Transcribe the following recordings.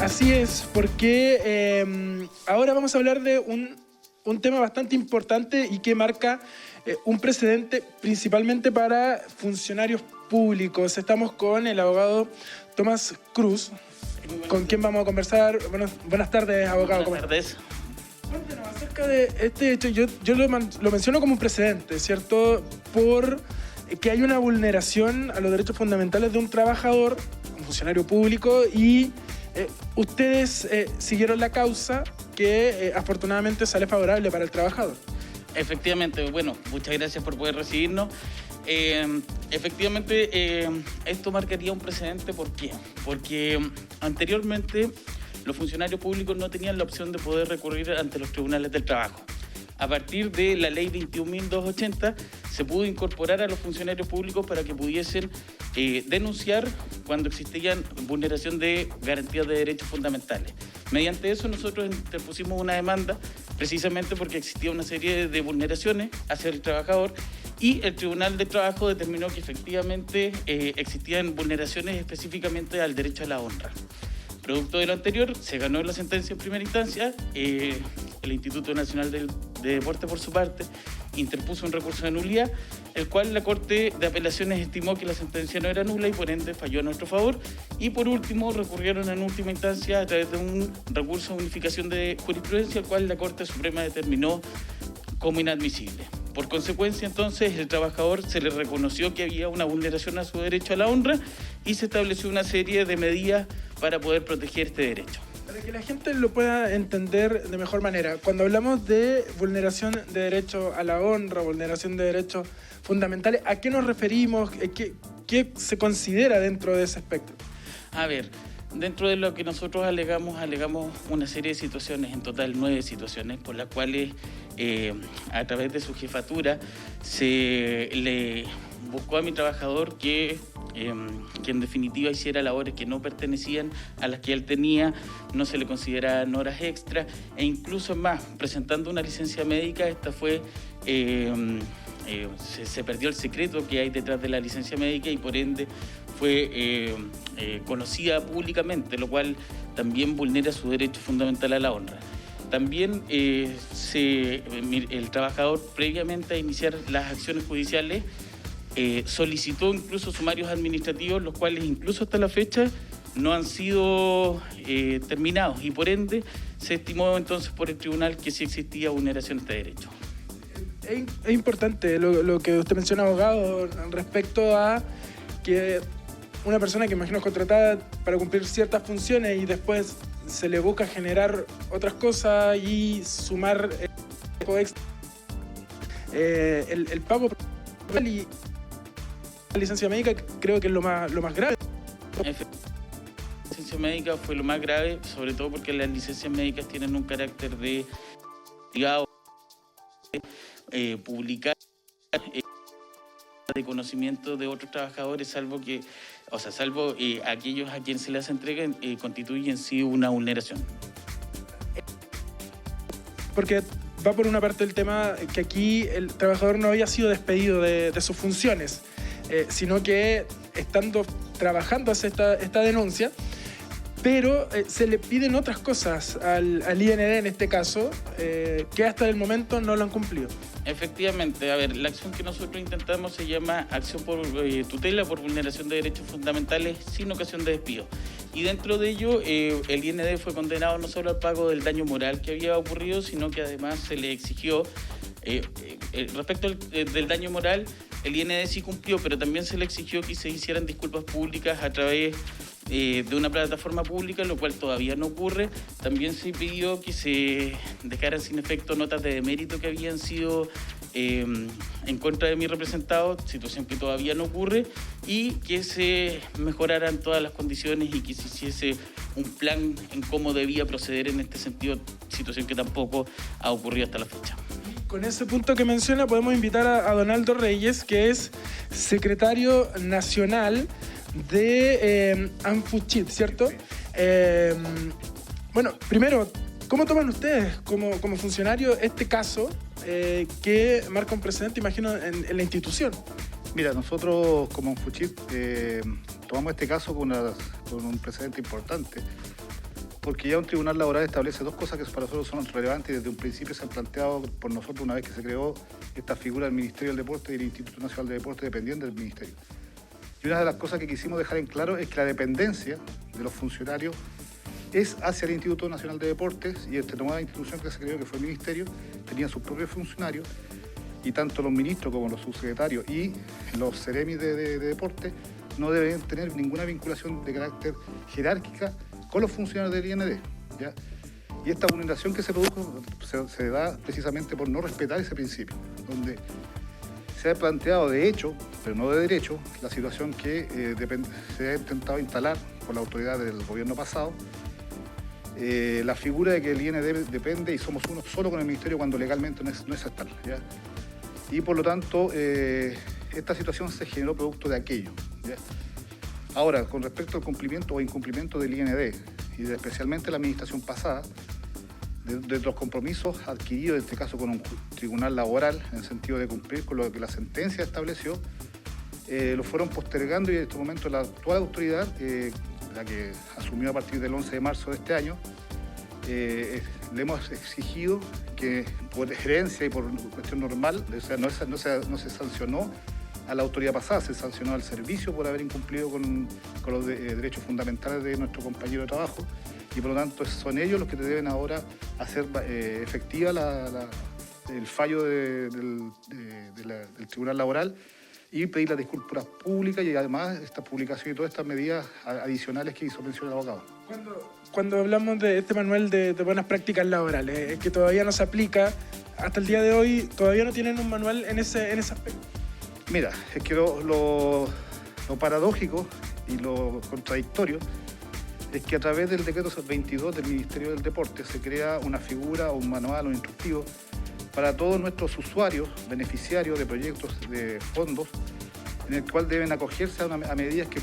Así es, porque ahora vamos a hablar de un tema bastante importante y que marca un precedente principalmente para funcionarios públicos. Estamos con el abogado Tomás Cruz, con quien vamos a conversar. Buenas tardes, abogado. Buenas tardes. Cuéntanos acerca de este hecho. Yo lo menciono como un precedente, ¿cierto? Por que hay una vulneración a los derechos fundamentales de un trabajador, un funcionario público, y ustedes siguieron la causa que afortunadamente sale favorable para el trabajador. Efectivamente, bueno, muchas gracias por poder recibirnos. Efectivamente, esto marcaría un precedente. ¿Por qué? Porque anteriormente los funcionarios públicos no tenían la opción de poder recurrir ante los tribunales del trabajo. A partir de la ley 21.280 se pudo incorporar a los funcionarios públicos para que pudiesen denunciar cuando existían vulneración de garantías de derechos fundamentales. Mediante eso nosotros interpusimos una demanda precisamente porque existía una serie de vulneraciones hacia el trabajador y el Tribunal de Trabajo determinó que efectivamente existían vulneraciones específicamente al derecho a la honra. Producto de lo anterior, se ganó la sentencia en primera instancia. El Instituto Nacional de Deporte, por su parte, interpuso un recurso de nulidad, el cual la Corte de Apelaciones estimó que la sentencia no era nula y por ende falló a nuestro favor. Y por último, recurrieron en última instancia a través de un recurso de unificación de jurisprudencia, el cual la Corte Suprema determinó como inadmisible. Por consecuencia, entonces, el trabajador se le reconoció que había una vulneración a su derecho a la honra y se estableció una serie de medidas para poder proteger este derecho. Para que la gente lo pueda entender de mejor manera, cuando hablamos de vulneración de derecho a la honra, vulneración de derechos fundamentales, ¿a qué nos referimos? ¿Qué se considera dentro de ese espectro? A ver, dentro de lo que nosotros alegamos una serie de situaciones, en total 9 situaciones, por las cuales a través de su jefatura se le buscó a mi trabajador que en definitiva hiciera labores que no pertenecían a las que él tenía, no se le consideraban horas extra e incluso más, presentando una licencia médica, esta fue... se perdió el secreto que hay detrás de la licencia médica y por ende fue conocida públicamente, lo cual también vulnera su derecho fundamental a la honra. También el trabajador, previamente a iniciar las acciones judiciales, solicitó incluso sumarios administrativos, los cuales incluso hasta la fecha no han sido terminados y por ende se estimó entonces por el tribunal que sí existía vulneración de este derecho. Es importante lo que usted menciona, abogado, respecto a que una persona que imagino es contratada para cumplir ciertas funciones y después se le busca generar otras cosas y sumar el pago y la licencia médica, creo que es lo más grave. La licencia médica fue lo más grave, sobre todo porque las licencias médicas tienen un carácter de publicar de conocimiento de otros trabajadores, salvo aquellos a quienes se les entreguen, constituyen sí una vulneración. Porque va por una parte el tema que aquí el trabajador no había sido despedido de sus funciones, sino que estando trabajando hace esta denuncia, pero se le piden otras cosas al IND en este caso, que hasta el momento no lo han cumplido. Efectivamente, a ver, la acción que nosotros intentamos se llama acción por tutela por vulneración de derechos fundamentales sin ocasión de despido. Y dentro de ello, el IND fue condenado no solo al pago del daño moral que había ocurrido, sino que además se le exigió, respecto del daño moral, el IND sí cumplió, pero también se le exigió que se hicieran disculpas públicas a través de una plataforma pública, lo cual todavía no ocurre. También se pidió que se dejaran sin efecto notas de demérito que habían sido en contra de mi representado, situación que todavía no ocurre, y que se mejoraran todas las condiciones y que se hiciese un plan en cómo debía proceder en este sentido, situación que tampoco ha ocurrido hasta la fecha. Con ese punto que menciona podemos invitar a Donaldo Reyes, que es secretario nacional de ANFUCHIT, ¿cierto? Bueno, primero, ¿cómo toman ustedes como funcionarios este caso que marca un precedente, imagino, en la institución? Mira, nosotros como ANFUCHIT tomamos este caso con un precedente importante, Porque ya un tribunal laboral establece dos cosas que para nosotros son relevantes y desde un principio se han planteado por nosotros una vez que se creó esta figura del Ministerio del Deporte y del Instituto Nacional de Deporte dependiendo del Ministerio. Y una de las cosas que quisimos dejar en claro es que la dependencia de los funcionarios es hacia el Instituto Nacional de Deportes y esta nueva institución que se creó, que fue el Ministerio, tenía sus propios funcionarios y tanto los ministros como los subsecretarios y los seremis de deporte no deben tener ninguna vinculación de carácter jerárquica con los funcionarios del IND, ¿ya? Y esta vulneración que se produjo se da precisamente por no respetar ese principio, donde se ha planteado de hecho, pero no de derecho, la situación que se ha intentado instalar por la autoridad del gobierno pasado, la figura de que el IND depende y somos uno solo con el Ministerio cuando legalmente no es tal, ¿ya? Y por lo tanto, esta situación se generó producto de aquello, ¿ya? Ahora, con respecto al cumplimiento o incumplimiento del IND, y especialmente la administración pasada, de los compromisos adquiridos, en este caso con un tribunal laboral, en el sentido de cumplir con lo que la sentencia estableció, lo fueron postergando y en este momento la actual autoridad, la que asumió a partir del 11 de marzo de este año, le hemos exigido que por gerencia y por cuestión normal, o sea, no se sancionó a la autoridad pasada, se sancionó al servicio por haber incumplido con los derechos fundamentales de nuestro compañero de trabajo y por lo tanto son ellos los que deben ahora hacer efectiva el fallo del Tribunal Laboral y pedir las disculpas públicas y además esta publicación y todas estas medidas adicionales que hizo mención el abogado. Cuando hablamos de este manual de buenas prácticas laborales, que todavía no se aplica, hasta el día de hoy todavía no tienen un manual en ese aspecto. Mira, es que lo paradójico y lo contradictorio es que a través del decreto 22 del Ministerio del Deporte se crea una figura o un manual o instructivo para todos nuestros usuarios, beneficiarios de proyectos de fondos, en el cual deben acogerse a medidas que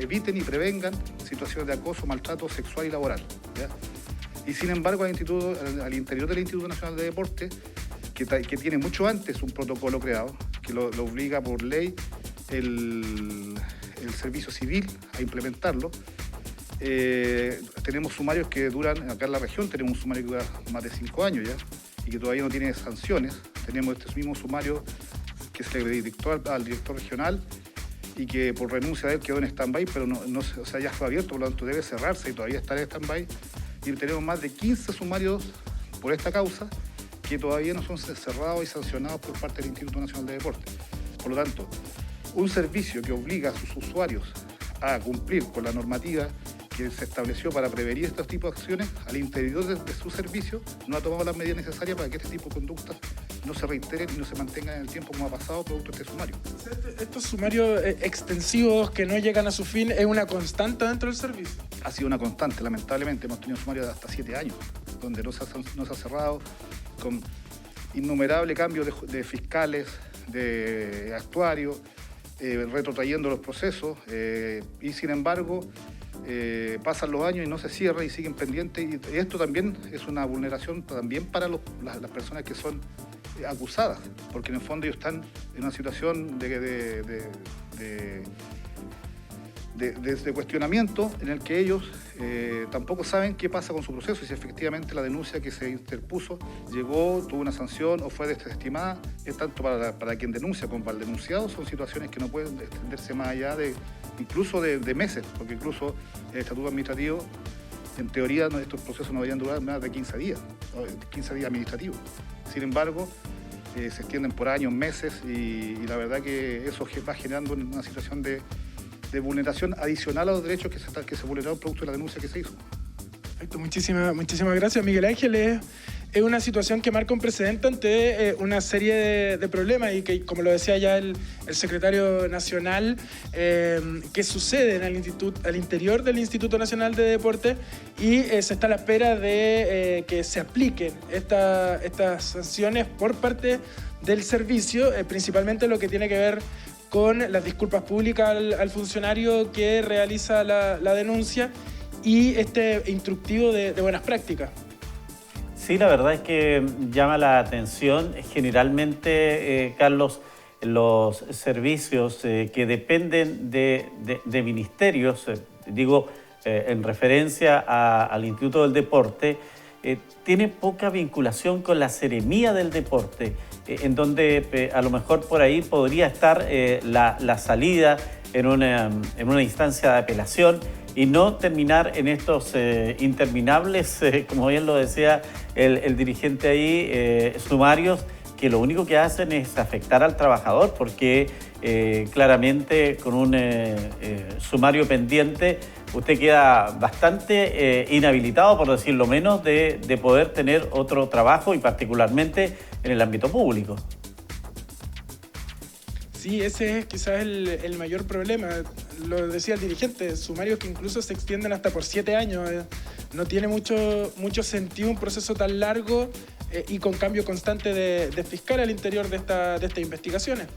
eviten y prevengan situaciones de acoso, maltrato sexual y laboral, ¿ya? Y sin embargo al interior del Instituto Nacional de Deporte, que tiene mucho antes un protocolo creado, que lo obliga por ley el servicio civil a implementarlo. Tenemos sumarios que duran, acá en la región tenemos un sumario que dura más de 5 años ya, y que todavía no tiene sanciones. Tenemos este mismo sumario que se le dictó al director regional y que por renuncia de él quedó en stand-by, pero o sea, ya fue abierto, por lo tanto debe cerrarse y todavía está en stand-by. Y tenemos más de 15 sumarios por esta causa que todavía no son cerrados y sancionados por parte del Instituto Nacional de Deporte. Por lo tanto, un servicio que obliga a sus usuarios a cumplir con la normativa que se estableció para prevenir estos tipos de acciones, al interior de su servicio no ha tomado las medidas necesarias para que este tipo de conductas no se reiteren y no se mantengan en el tiempo como ha pasado producto de este sumario. Estos sumarios extensivos que no llegan a su fin es una constante dentro del servicio. Ha sido una constante, lamentablemente hemos tenido sumarios de hasta 7 años, donde no se ha cerrado, con innumerables cambios de fiscales, de actuarios, retrotrayendo los procesos y sin embargo pasan los años y no se cierra y siguen pendientes y esto también es una vulneración también para las personas que son acusadas, porque en el fondo ellos están en una situación de cuestionamiento en el que ellos tampoco saben qué pasa con su proceso y si efectivamente la denuncia que se interpuso llegó, tuvo una sanción o fue desestimada. Es tanto para quien denuncia como para el denunciado, son situaciones que no pueden extenderse más allá incluso de meses, porque incluso el estatuto administrativo, en teoría estos procesos no deberían durar más de 15 días administrativos. Sin embargo, se extienden por años, meses y la verdad que eso va generando una situación de vulneración adicional a los derechos que se vulneraron producto de la denuncia que se hizo. Perfecto, muchísimas gracias, Miguel Ángel. Es una situación que marca un precedente ante una serie de problemas y que, como lo decía ya el secretario nacional, que sucede al interior del Instituto Nacional de Deporte y se está a la espera de que se apliquen estas sanciones por parte del servicio, principalmente lo que tiene que ver con las disculpas públicas al funcionario que realiza la denuncia y este instructivo de buenas prácticas. Sí, la verdad es que llama la atención. Generalmente, Carlos, los servicios que dependen de ministerios, en referencia al Instituto del Deporte, tiene poca vinculación con la seremía del deporte, en donde a lo mejor por ahí podría estar la salida en una instancia de apelación y no terminar en estos interminables, como bien lo decía el dirigente ahí, sumarios, que lo único que hacen es afectar al trabajador, porque claramente con un sumario pendiente usted queda bastante inhabilitado, por decirlo menos, de poder tener otro trabajo y particularmente en el ámbito público. Sí, ese es quizás el mayor problema. Lo decía el dirigente, sumarios que incluso se extienden hasta por 7 años. No tiene mucho sentido un proceso tan largo y con cambio constante de fiscal al interior de estas investigaciones.